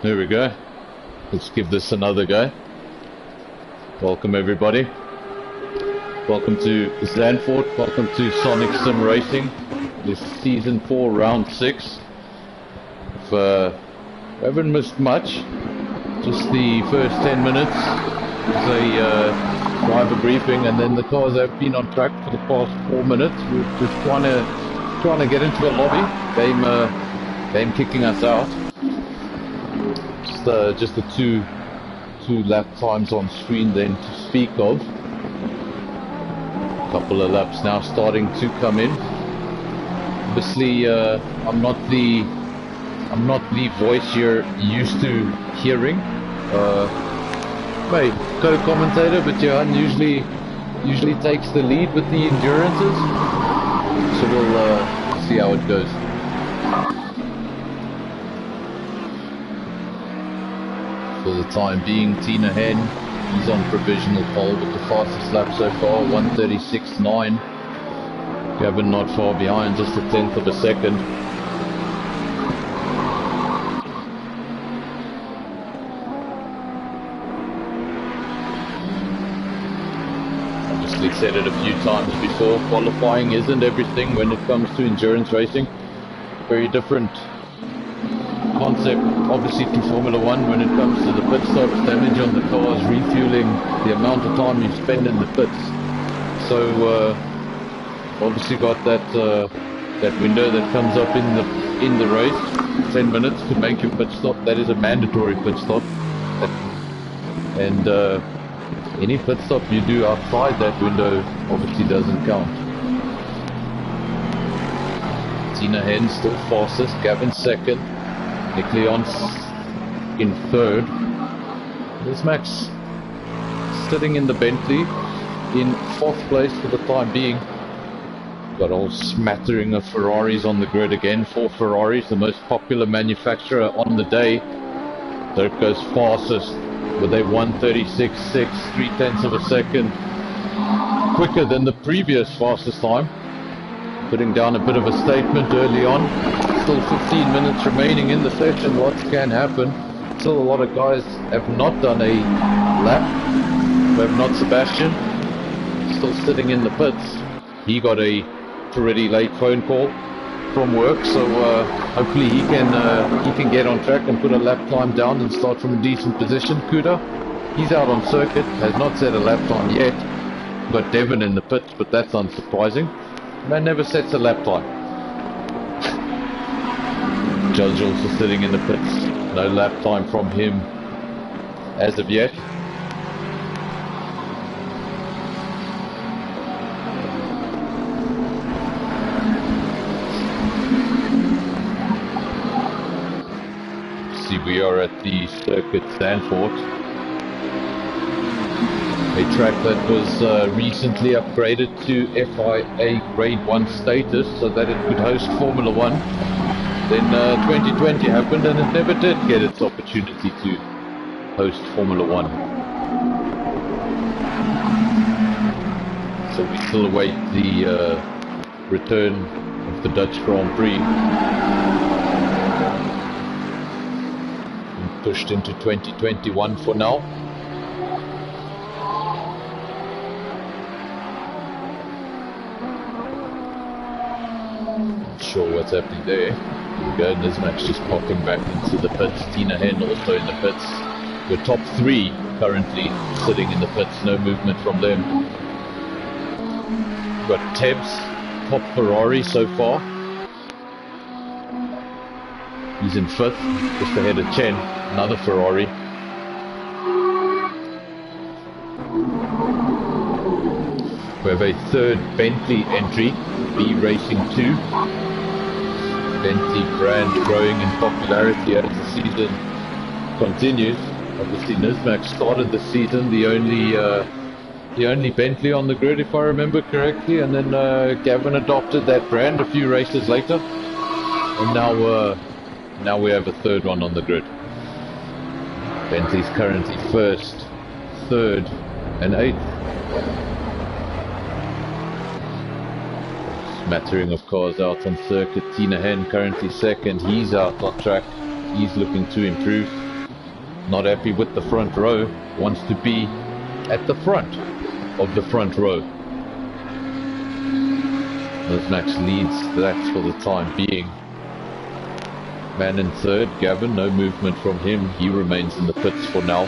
There we go. Let's give this another go. Welcome everybody. Welcome to Zandvoort. Welcome to Sonic Sim Racing. This is season 4, round 6. If, we haven't missed much. Just the first 10 minutes is a driver briefing, and then the cars have been on track for the past 4 minutes. We're just trying to get into a lobby. Game kicking us out. Just the two lap times on screen then to speak of. A couple of laps now starting to come in. Obviously, I'm not the voice you're used to hearing. My co-commentator, but Johan usually takes the lead with the endurances. So we'll see how it goes. For the time being, Tina Hen, he's on provisional pole with the fastest lap so far, 1:36.9. Gavin not far behind, just a tenth of a second. Obviously said it a few times before, qualifying isn't everything when it comes to endurance racing. Very different concept, obviously, to Formula 1 when it comes to the pit stops, damage on the cars, refueling, the amount of time you spend in the pits. So obviously got that window that comes up in the race, 10 minutes to make your pit stop. That is a mandatory pit stop, and any pit stop you do outside that window obviously doesn't count. Tina Hen still fastest, Gavin second, Nick Leon's in third. There's Max sitting in the Bentley in fourth place for the time being. Got a whole smattering of Ferraris on the grid again. 4 Ferraris, the most popular manufacturer on the day. There goes fastest with a 1:36.6, 3/10 of a second. Quicker than the previous fastest time. Putting down a bit of a statement early on. Still 15 minutes remaining in the session, lots can happen. Still a lot of guys have not done a lap. We have not Sebastian, still sitting in the pits. He got a pretty late phone call from work, so hopefully he can get on track and put a lap time down and start from a decent position. Kuda, he's out on circuit, has not set a lap time yet. Got Devon in the pits, but that's unsurprising. Man never sets a lap time. Judge also sitting in the pits. No lap time from him as of yet. See, we are at the circuit Zandvoort. A track that was recently upgraded to FIA Grade 1 status so that it could host Formula 1. Then 2020 happened and it never did get its opportunity to host Formula 1. So we still await the return of the Dutch Grand Prix. And pushed into 2021 for now. Not sure what's happening there. Here we go, Nismax just popping back into the pits. Tina Hen also in the pits. We're top 3 currently sitting in the pits, no movement from them. We've got Tebs, top Ferrari so far. He's in 5th, just ahead of Chen, another Ferrari. We have a 3rd Bentley entry, B Racing 2. Bentley brand growing in popularity as the season continues. Obviously Nismax started the season the only Bentley on the grid, if I remember correctly, and then Gavin adopted that brand a few races later, and now we have a 3rd one on the grid. Bentley's currently 1st, 3rd and 8th. Smattering of cars out on circuit. Tina Hen currently 2nd. He's out on track. He's looking to improve. Not happy with the front row, wants to be at the front of the front row. As Max leads that for the time being. Man in third, Gavin, no movement from him. He remains in the pits for now.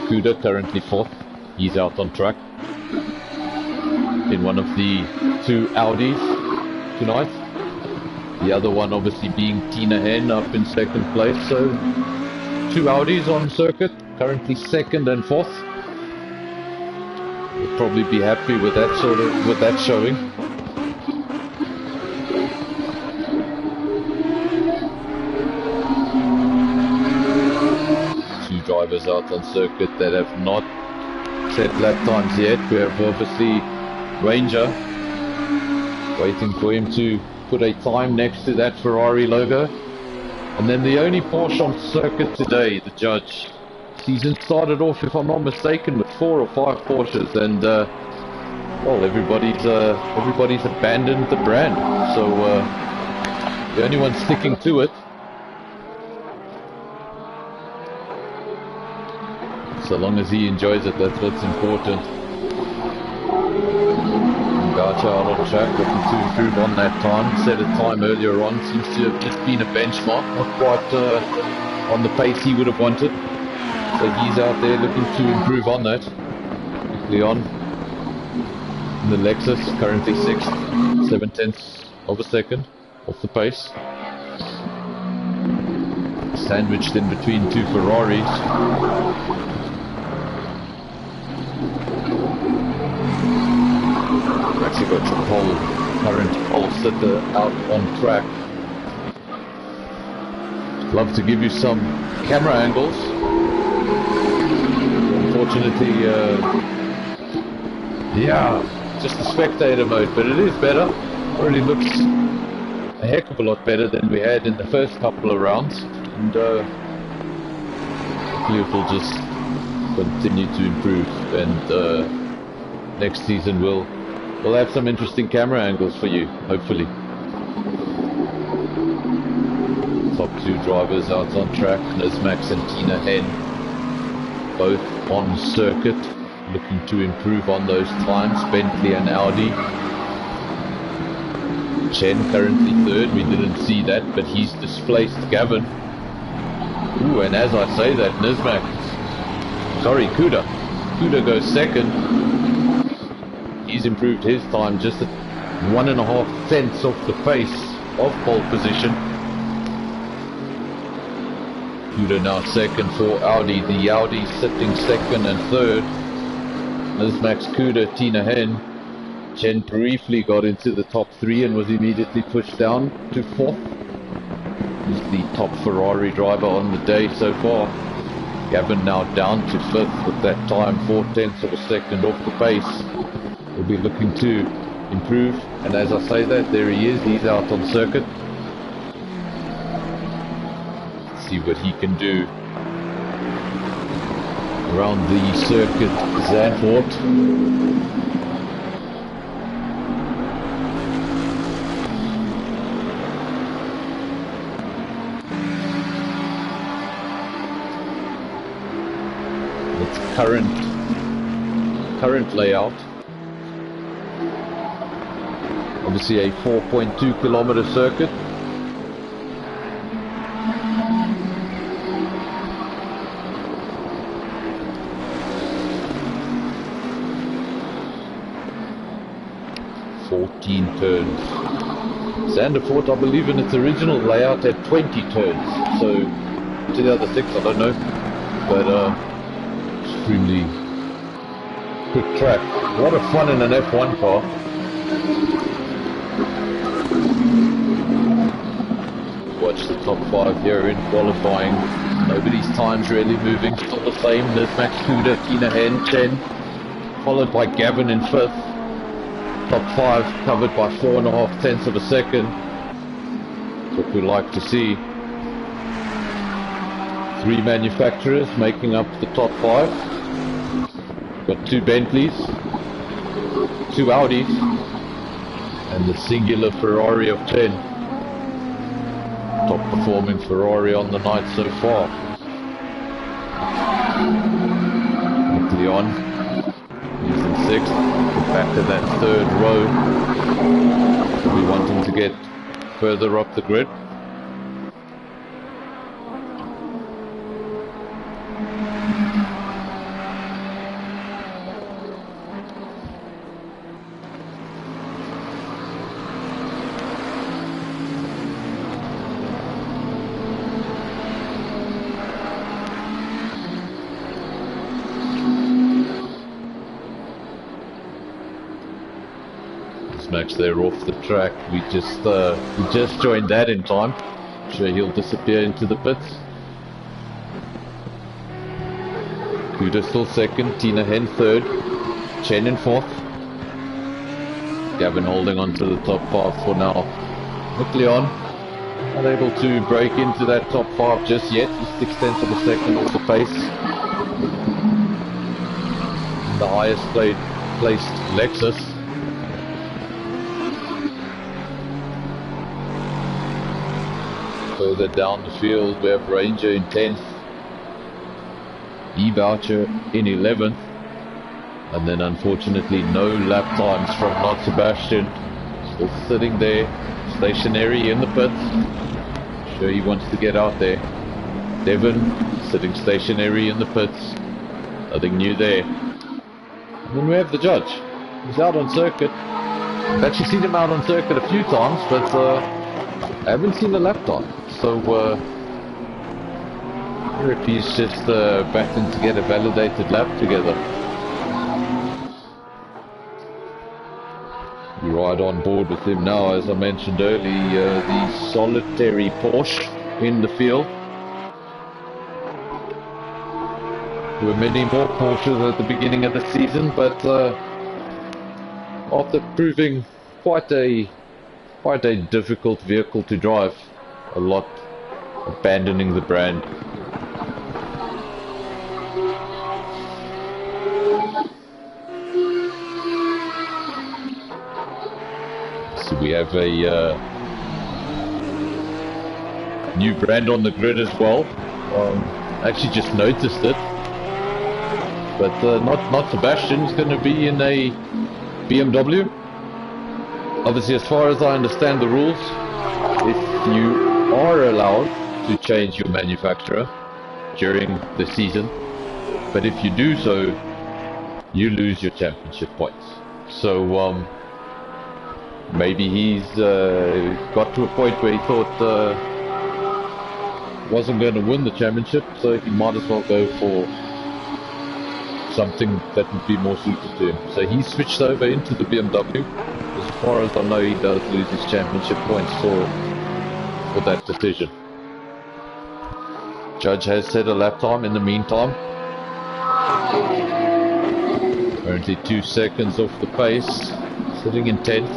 Kuda currently fourth. He's out on track. In one of the two Audis tonight. The other one obviously being Tina Hen up in second place. So two Audis on circuit, currently second and fourth. We'll probably be happy with that showing. Two drivers out on circuit that have not set lap times yet. We have obviously Ranger waiting for him to put a time next to that Ferrari logo. And then the only Porsche on circuit today, the judge. Season started off, if I'm not mistaken, with 4 or 5 Porsches, and well, everybody's abandoned the brand. So the only one sticking to it, so long as he enjoys it, that's what's important. Garcha out on track, looking to improve on that time. Set a time earlier on, seems to have just been a benchmark, not quite on the pace he would have wanted. So he's out there looking to improve on that. Leon in the Lexus, currently 6th, 7/10 of a second off the pace. Sandwiched in between two Ferraris. Actually got your current pole sitter out on track. Love to give you some camera angles. Unfortunately, yeah, just the spectator mode, but it is better. Already looks a heck of a lot better than we had in the first couple of rounds, and hopefully it will just continue to improve. And next season we'll have some interesting camera angles for you, hopefully. Top two drivers out on track, Max and Tina Hen, both on circuit, looking to improve on those times, Bentley and Audi. Chen currently third, we didn't see that, but he's displaced Gavin. Ooh, and as I say that, Kuda goes second. He's improved his time just at 1.5 tenths off the pace of pole position. Kuda now second for Audi. The Audi sitting second and third. Max Kuda, Tina Hen. Chen briefly got into the top 3 and was immediately pushed down to 4th. He's the top Ferrari driver on the day so far. Gavin now down to 5th with that time 4/10 of a second off the pace. We'll be looking to improve, and as I say that, there he is, he's out on circuit. Let's see what he can do around the circuit Zandvoort. It's current layout. Obviously a 4.2 kilometer circuit. Turns. Zandvoort, I believe in its original layout had 20 turns, so to the other 6 I don't know, but extremely quick track. A lot of fun in an F1 car. Watch the top 5 here in qualifying. Nobody's time's really moving, still the same. There's Max Kuda, Tina Hen, Chen, followed by Gavin in 5th. Top 5 covered by 4.5 tenths of a second. That's what we like to see. 3 manufacturers making up the top 5. Got 2 Bentleys, 2 Audis, and the singular Ferrari of 10. Top performing Ferrari on the night so far. Leon, he's in 6th, back to that 3rd row. We want him to get further up the grid. Max there off the track. We just joined that in time. I'm sure he'll disappear into the pits. Kuda still 2nd, Tina Hen 3rd, Chen in 4th. Gavin holding on to the top 5 for now. Leon unable to break into that top 5 just yet. He's 6/10 of a second off the pace. The highest placed Lexus. Further down the field, we have Ranger in 10th, E-Voucher in 11th, and then unfortunately no lap times from Not Sebastian, still sitting there, stationary in the pits. Sure he wants to get out there. Devon sitting stationary in the pits, nothing new there. And then we have the judge, he's out on circuit. I've actually seen him out on circuit a few times, but I haven't seen a lap time. So, if he's just battling to get a validated lap together. We ride on board with him now, as I mentioned earlier, the solitary Porsche in the field. There were many more Porsches at the beginning of the season, but after proving quite a difficult vehicle to drive, a lot abandoning the brand. So we have a new brand on the grid as well. Actually just noticed it, but not Sebastian. Is going to be in a BMW. Obviously, as far as I understand the rules, if you are allowed to change your manufacturer during the season, but if you do so, you lose your championship points. So maybe he's got to a point where he thought wasn't going to win the championship, so he might as well go for something that would be more suited to him. So he switched over into the BMW. As far as I know, he does lose his championship points for that decision. Judge has set a lap time in the meantime. Currently 2 seconds off the pace, sitting in 10th.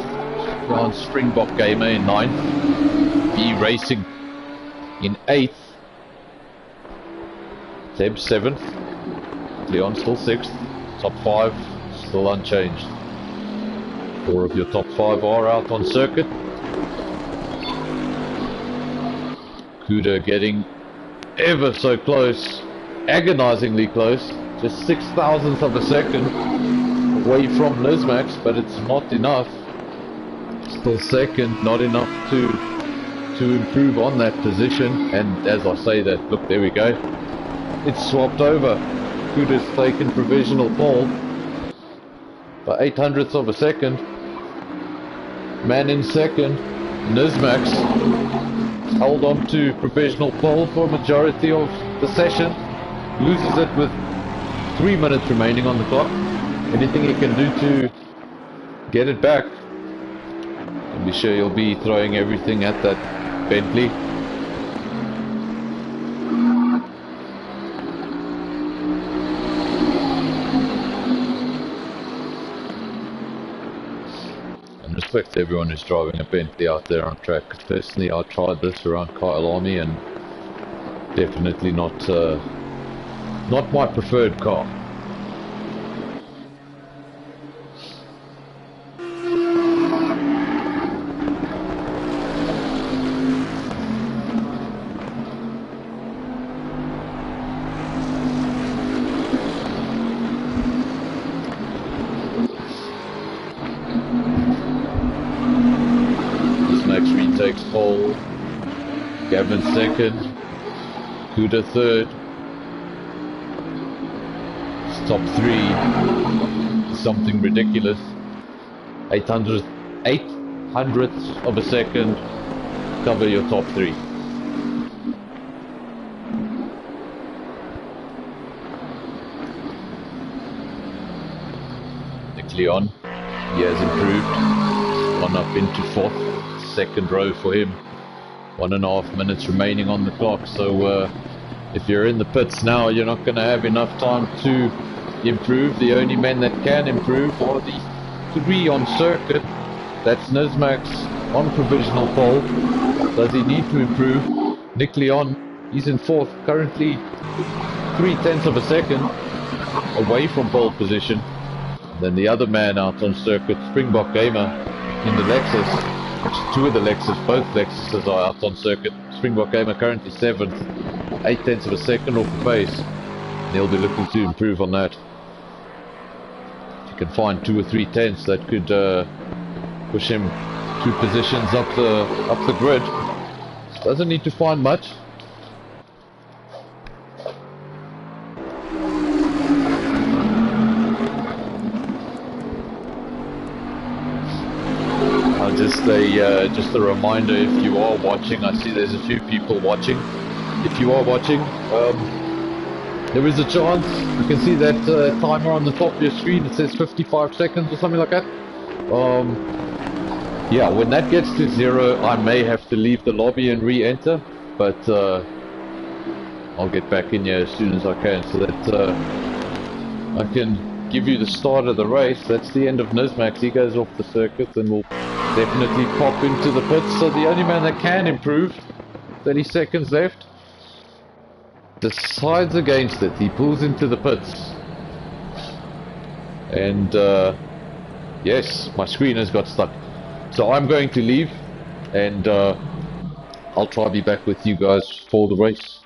Ron Springbok Gamer in 9th. B Racing in 8th. Zeb 7th. Leon still 6th. Top 5 still unchanged. 4 of your top 5 are out on circuit. Kuda getting ever so close, agonizingly close, just 6,000ths of a second away from Lizmax, but it's not enough. Still second, not enough to improve on that position. And as I say that, look, there we go, it's swapped over. Kuda's taken provisional pole by 800ths of a second. Man in second, Nizmax, held on to provisional pole for a majority of the session, loses it with 3 minutes remaining on the clock. Anything he can do to get it back, and be sure he'll be throwing everything at that Bentley. Respect to everyone who's driving a Bentley out there on track. Personally, I tried this around Kyle Army and definitely not my preferred car. Gavin second. Kuda third. Top three. Something ridiculous. 800ths of a second. Cover your top three. Nick Leon, he has improved. Gone up into fourth. Second row for him. 1.5 minutes remaining on the clock. So if you're in the pits now, you're not going to have enough time to improve. The only men that can improve are the three on circuit. That's Nizmax on provisional pole. Does he need to improve? Nick Leon, he's in fourth, currently 0.3 of a second away from pole position. Then the other man out on circuit, Springbok Gamer in the Lexus. Two of the Lexus, both Lexuses are out on circuit. Springbok Gamer currently 7th, 0.8 of a second off the pace. He'll be looking to improve on that. If you can find 2 or 3 tenths, that could push him 2 positions up the grid. Doesn't need to find much. Just a reminder, if you are watching, I see there's a few people watching. If you are watching, there is a chance. You can see that timer on the top of your screen. It says 55 seconds or something like that. Yeah, when that gets to 0, I may have to leave the lobby and re-enter, but I'll get back in here as soon as I can, so that I can give you the start of the race. That's the end of Nizmax. He goes off the circuit, and we'll definitely pop into the pits. So the only man that can improve, 30 seconds left, decides against it. He pulls into the pits, and yes, my screen has got stuck. So I'm going to leave, and I'll try to be back with you guys for the race.